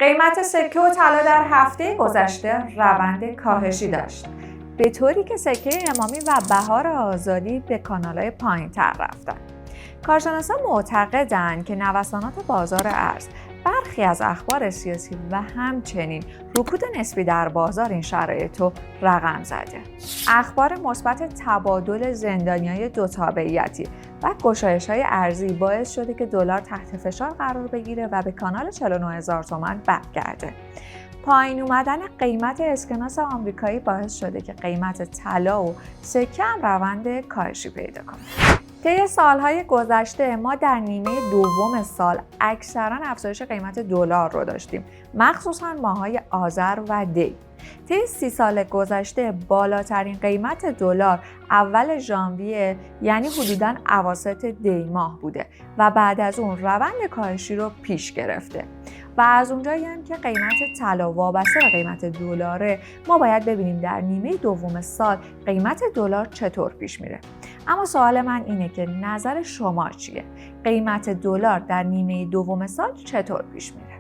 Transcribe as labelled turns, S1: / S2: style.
S1: قیمت سکه و طلا در هفته گذشته روند کاهشی داشت، به طوری که سکه امامی و بهار آزادی به کانال‌های پایین‌تر رفتند. کارشناسان معتقدند که نوسانات بازار ارز، برخی از اخبار سیاسی و همچنین رکود نسبی در بازار این شرایط رو رقم زده. اخبار مثبت تبادل زندانیای دو تابعیتی و گشایش‌های ارزی باعث شده که دلار تحت فشار قرار بگیره و به کانال 49000 تومان برگرده. پایین اومدن قیمت اسکناس آمریکایی باعث شده که قیمت طلا و سکه هم روند کاهشی پیدا کنه. طی سالهای گذشته ما در نیمه دوم سال اکثرا افزایش قیمت دلار رو داشتیم، مخصوصا ماه‌های آذر و دی. طی 30 سال گذشته بالاترین قیمت دلار اول ژانویه، یعنی حدوداً اواسط دی ماه بوده و بعد از اون روند کاهشی رو پیش گرفته. و از اونجایی هم که قیمت طلا وابسته به قیمت دلاره، ما باید ببینیم در نیمه دوم سال قیمت دلار چطور پیش میره. اما سوال من اینه که نظر شما چیه؟ قیمت دلار در نیمه دوم سال چطور پیش میره؟